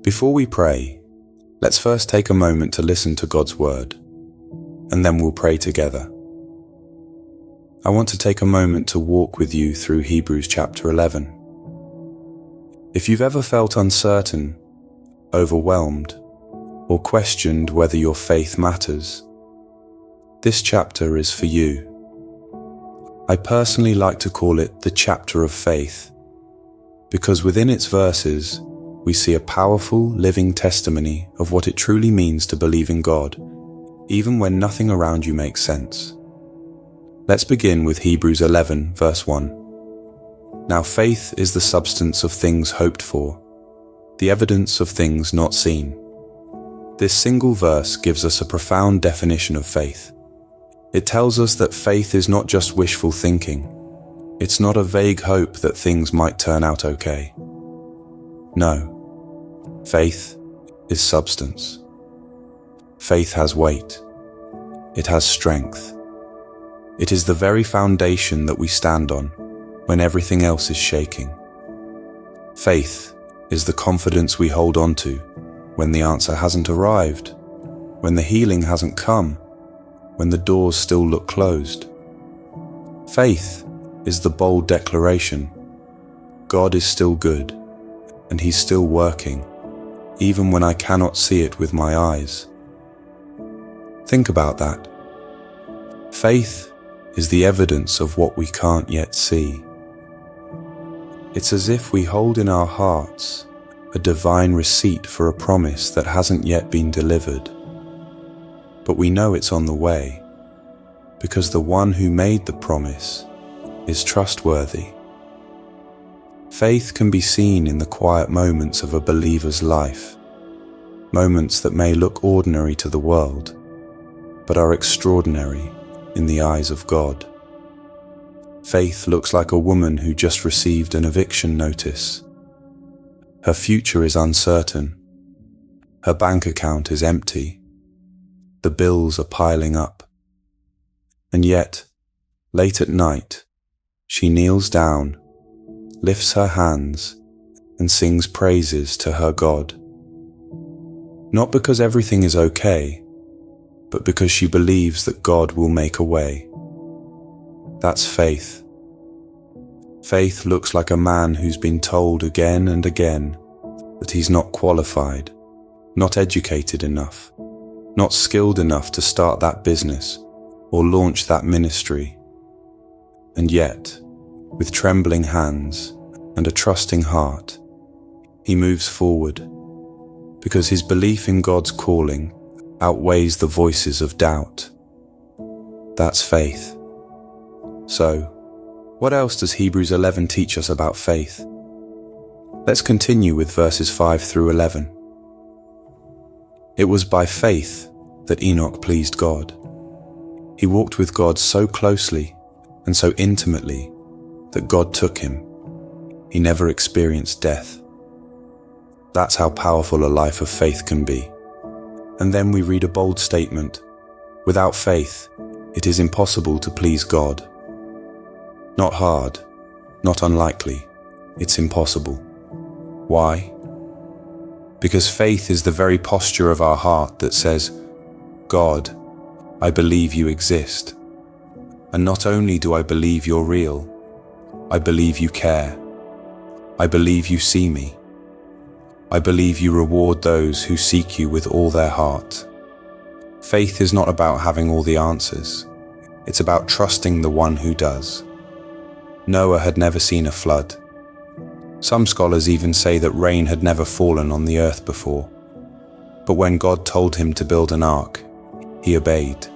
Before we pray, let's first take a moment to listen to God's word, and then we'll pray together. I want to take a moment to walk with you through Hebrews chapter 11. If you've ever felt uncertain, overwhelmed, or questioned whether your faith matters, this chapter is for you. I personally like to call it the chapter of faith, because within its verses, we see a powerful, living testimony of what it truly means to believe in God, even when nothing around you makes sense. Let's begin with Hebrews 11, verse 1. Now faith is the substance of things hoped for, the evidence of things not seen. This single verse gives us a profound definition of faith. It tells us that faith is not just wishful thinking. It's not a vague hope that things might turn out okay. No, faith is substance. Faith has weight. It has strength. It is the very foundation that we stand on when everything else is shaking. Faith is the confidence we hold on to when the answer hasn't arrived, when the healing hasn't come, when the doors still look closed. Faith is the bold declaration: God is still good, and He's still working, even when I cannot see it with my eyes. Think about that. Faith is the evidence of what we can't yet see. It's as if we hold in our hearts a divine receipt for a promise that hasn't yet been delivered. But we know it's on the way, because the one who made the promise is trustworthy. Faith can be seen in the quiet moments of a believer's life, moments that may look ordinary to the world, but are extraordinary in the eyes of God. Faith looks like a woman who just received an eviction notice. Her future is uncertain. Her bank account is empty. The bills are piling up. And yet, late at night, she kneels down, lifts her hands, and sings praises to her God. Not because everything is okay, but because she believes that God will make a way. That's faith. Faith looks like a man who's been told again and again that he's not qualified, not educated enough, not skilled enough to start that business or launch that ministry. And yet, with trembling hands and a trusting heart, he moves forward because his belief in God's calling outweighs the voices of doubt. That's faith. So, what else does Hebrews 11 teach us about faith? Let's continue with verses 5 through 11. It was by faith that Enoch pleased God. He walked with God so closely and so intimately that God took him. He never experienced death. That's how powerful a life of faith can be. And then we read a bold statement: without faith, it is impossible to please God. Not hard, not unlikely, it's impossible. Why? Because faith is the very posture of our heart that says, God, I believe you exist. And not only do I believe you're real, I believe you care. I believe you see me. I believe you reward those who seek you with all their heart. Faith is not about having all the answers. It's about trusting the one who does. Noah had never seen a flood. Some scholars even say that rain had never fallen on the earth before. But when God told him to build an ark, he obeyed.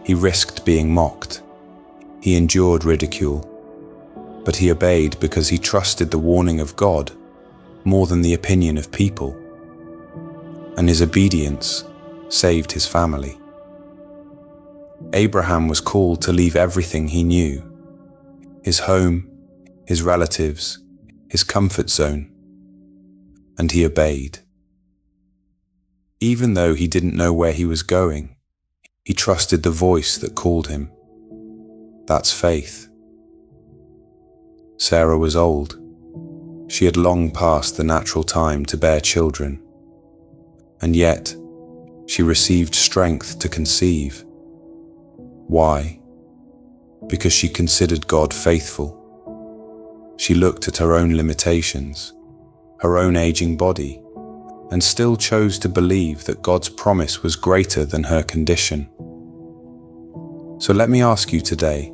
He risked being mocked. He endured ridicule. But he obeyed because he trusted the warning of God more than the opinion of people. And his obedience saved his family. Abraham was called to leave everything he knew: his home, his relatives, his comfort zone. And he obeyed. Even though he didn't know where he was going, he trusted the voice that called him. That's faith. Sarah was old. She had long passed the natural time to bear children, and yet she received strength to conceive. Why? Because she considered God faithful. She looked at her own limitations, her own aging body, and still chose to believe that God's promise was greater than her condition. So let me ask you today,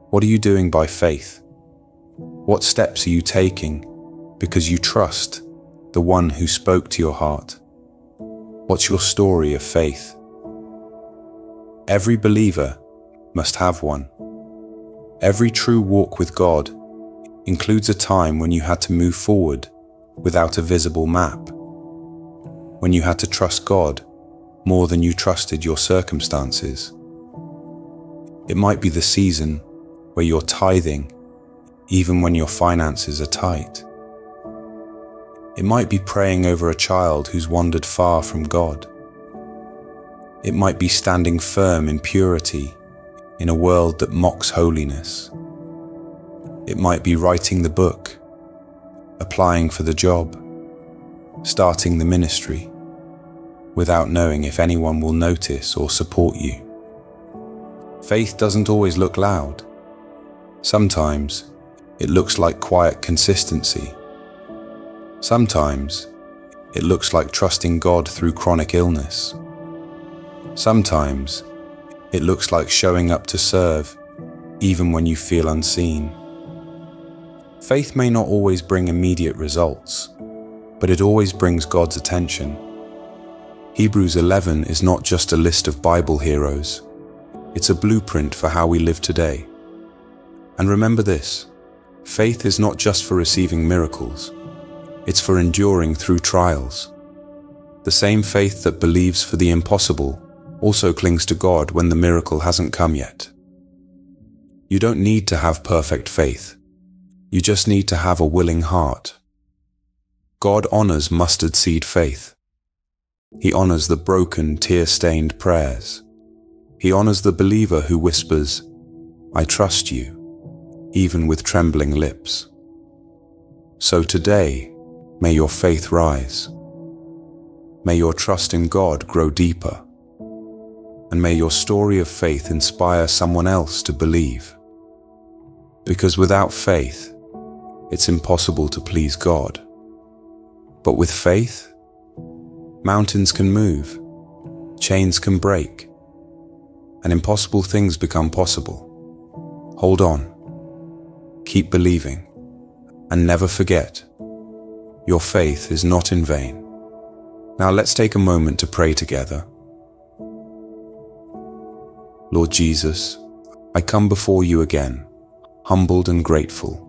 what are you doing by faith? What steps are you taking because you trust the one who spoke to your heart? What's your story of faith? Every believer must have one. Every true walk with God includes a time when you had to move forward without a visible map, when you had to trust God more than you trusted your circumstances. It might be the season where you're tithing even when your finances are tight. It might be praying over a child who's wandered far from God. It might be standing firm in purity in a world that mocks holiness. It might be writing the book, applying for the job, starting the ministry, without knowing if anyone will notice or support you. Faith doesn't always look loud. Sometimes it looks like quiet consistency. Sometimes it looks like trusting God through chronic illness. Sometimes it looks like showing up to serve even when you feel unseen. Faith may not always bring immediate results, but it always brings God's attention. Hebrews 11 is not just a list of Bible heroes. It's a blueprint for how we live today. And remember this, faith is not just for receiving miracles. It's for enduring through trials. The same faith that believes for the impossible also clings to God when the miracle hasn't come yet. You don't need to have perfect faith. You just need to have a willing heart. God honors mustard seed faith. He honors the broken, tear-stained prayers. He honors the believer who whispers, "I trust you," even with trembling lips. So today, may your faith rise. May your trust in God grow deeper. And may your story of faith inspire someone else to believe. Because without faith, it's impossible to please God. But with faith, mountains can move, chains can break, and impossible things become possible. Hold on, keep believing, and never forget, your faith is not in vain. Now let's take a moment to pray together. Lord Jesus, I come before you again, humbled and grateful.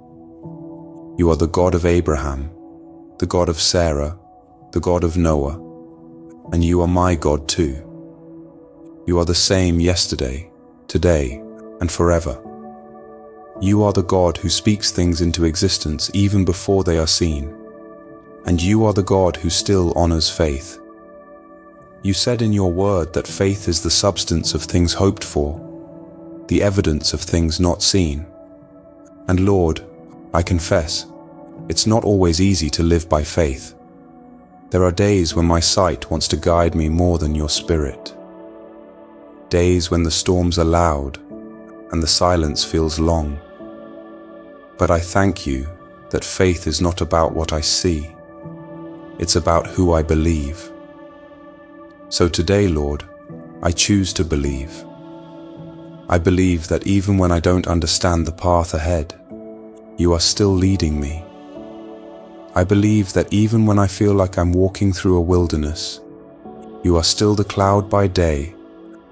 You are the God of Abraham, the God of Sarah, the God of Noah, and you are my God too. You are the same yesterday, today, and forever. You are the God who speaks things into existence even before they are seen, and you are the God who still honors faith. You said in your word that faith is the substance of things hoped for, the evidence of things not seen. And Lord, I confess, it's not always easy to live by faith. There are days when my sight wants to guide me more than your spirit. Days when the storms are loud and the silence feels long. But I thank you that faith is not about what I see. It's about who I believe. So today, Lord, I choose to believe. I believe that even when I don't understand the path ahead, you are still leading me. I believe that even when I feel like I'm walking through a wilderness, you are still the cloud by day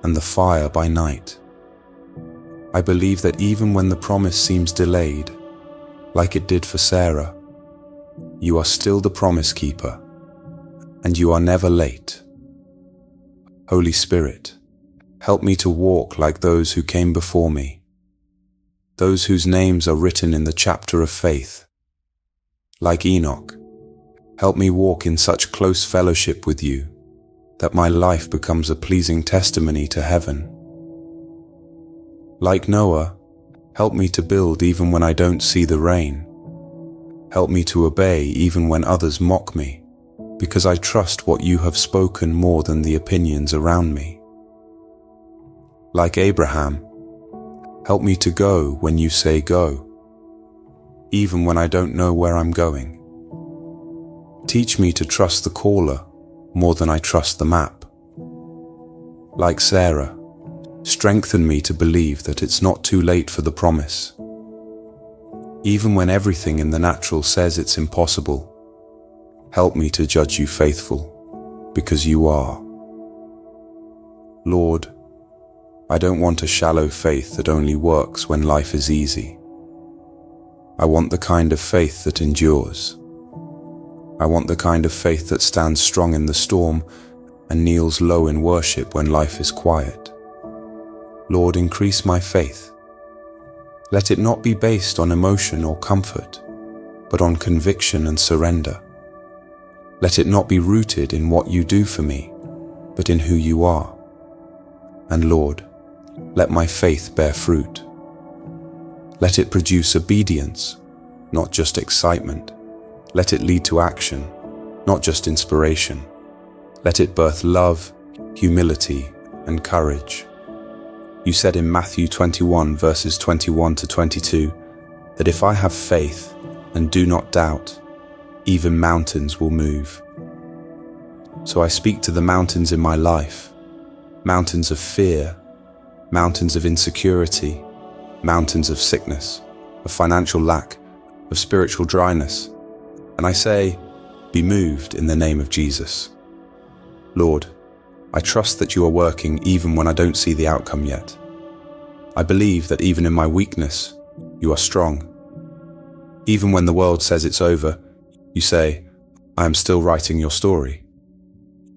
and the fire by night. I believe that even when the promise seems delayed, like it did for Sarah, you are still the promise keeper, and you are never late. Holy Spirit, help me to walk like those who came before me, those whose names are written in the chapter of faith. Like Enoch, help me walk in such close fellowship with you that my life becomes a pleasing testimony to heaven. Like Noah, help me to build even when I don't see the rain. Help me to obey even when others mock me, because I trust what you have spoken more than the opinions around me. Like Abraham, help me to go when you say go, even when I don't know where I'm going. Teach me to trust the caller more than I trust the map. Like Sarah, strengthen me to believe that it's not too late for the promise. Even when everything in the natural says it's impossible, help me to judge you faithful, because you are. Lord, I don't want a shallow faith that only works when life is easy. I want the kind of faith that endures. I want the kind of faith that stands strong in the storm and kneels low in worship when life is quiet. Lord, increase my faith. Let it not be based on emotion or comfort, but on conviction and surrender. Let it not be rooted in what you do for me, but in who you are. And Lord, let my faith bear fruit. Let it produce obedience, not just excitement. Let it lead to action, not just inspiration. Let it birth love, humility, and courage. You said in Matthew 21 verses 21 to 22 that if I have faith and do not doubt, even mountains will move. So I speak to the mountains in my life, mountains of fear, mountains of insecurity, mountains of sickness, of financial lack, of spiritual dryness, and I say, be moved in the name of Jesus. Lord, I trust that you are working even when I don't see the outcome yet. I believe that even in my weakness, you are strong. Even when the world says it's over, you say, I am still writing your story.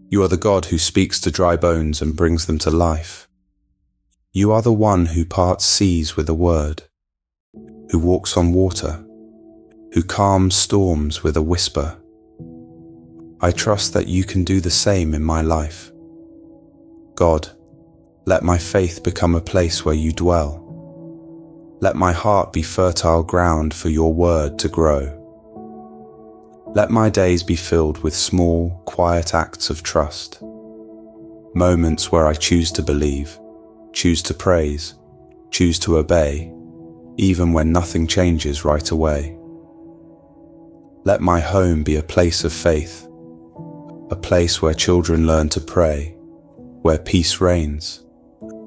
You are the God who speaks to dry bones and brings them to life. You are the one who parts seas with a word, who walks on water, who calms storms with a whisper. I trust that you can do the same in my life. God, let my faith become a place where you dwell. Let my heart be fertile ground for your word to grow. Let my days be filled with small, quiet acts of trust. Moments where I choose to believe, choose to praise, choose to obey, even when nothing changes right away. Let my home be a place of faith, a place where children learn to pray, where peace reigns,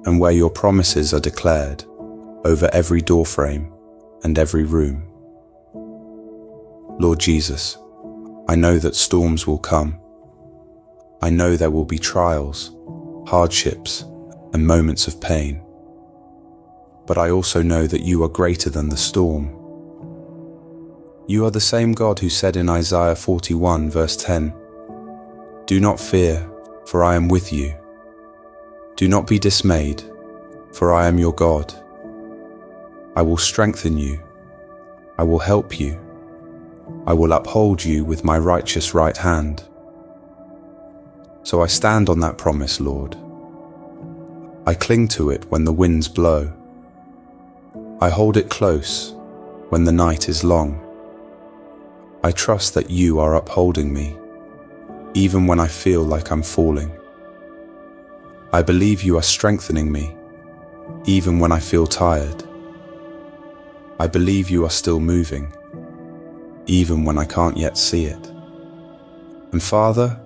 and where your promises are declared over every doorframe and every room. Lord Jesus, I know that storms will come. I know there will be trials, hardships, and moments of pain. But I also know that you are greater than the storm. You are the same God who said in Isaiah 41 verse 10, do not fear, for I am with you. Do not be dismayed, for I am your God. I will strengthen you. I will help you. I will uphold you with my righteous right hand. So I stand on that promise, Lord. I cling to it when the winds blow. I hold it close when the night is long. I trust that you are upholding me, even when I feel like I'm falling. I believe you are strengthening me, even when I feel tired. I believe you are still moving, even when I can't yet see it. And Father,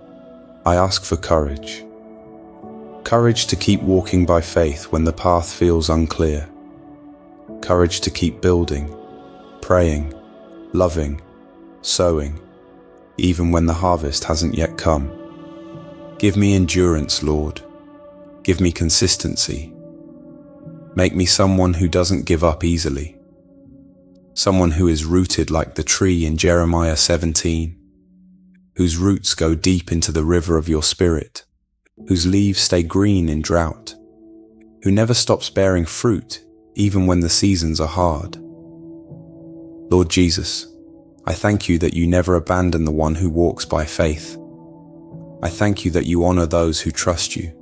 I ask for courage. Courage to keep walking by faith when the path feels unclear. Courage to keep building, praying, loving, sowing, even when the harvest hasn't yet come. Give me endurance, Lord. Give me consistency. Make me someone who doesn't give up easily. Someone who is rooted like the tree in Jeremiah 17, whose roots go deep into the river of your spirit, whose leaves stay green in drought, who never stops bearing fruit even when the seasons are hard. Lord Jesus, I thank you that you never abandon the one who walks by faith. I thank you that you honor those who trust you.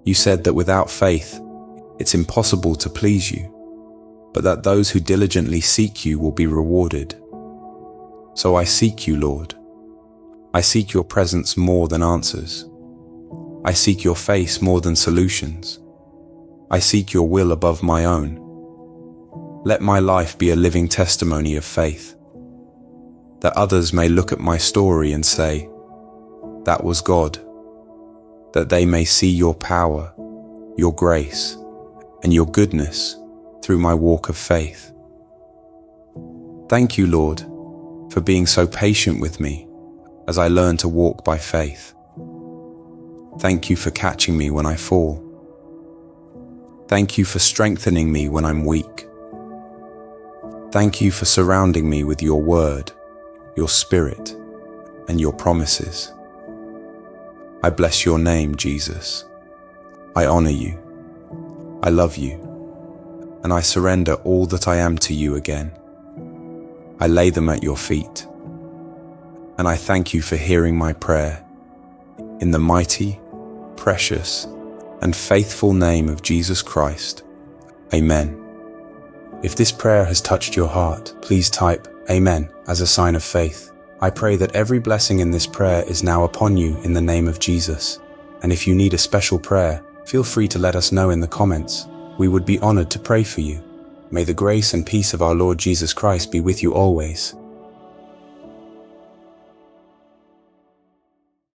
You said that without faith, it's impossible to please you, but that those who diligently seek you will be rewarded. So I seek you, Lord. I seek your presence more than answers. I seek your face more than solutions. I seek your will above my own. Let my life be a living testimony of faith, that others may look at my story and say, "That was God," that they may see your power, your grace, and your goodness through my walk of faith. Thank you, Lord, for being so patient with me as I learn to walk by faith. Thank you for catching me when I fall. Thank you for strengthening me when I'm weak. Thank you for surrounding me with your word, your spirit, and your promises. I bless your name, Jesus. I honor you. I love you. And I surrender all that I am to you again. I lay them at your feet. And I thank you for hearing my prayer. In the mighty, precious, and faithful name of Jesus Christ. Amen. If this prayer has touched your heart, please type Amen as a sign of faith. I pray that every blessing in this prayer is now upon you in the name of Jesus. And if you need a special prayer, feel free to let us know in the comments. We would be honored to pray for you. May the grace and peace of our Lord Jesus Christ be with you always.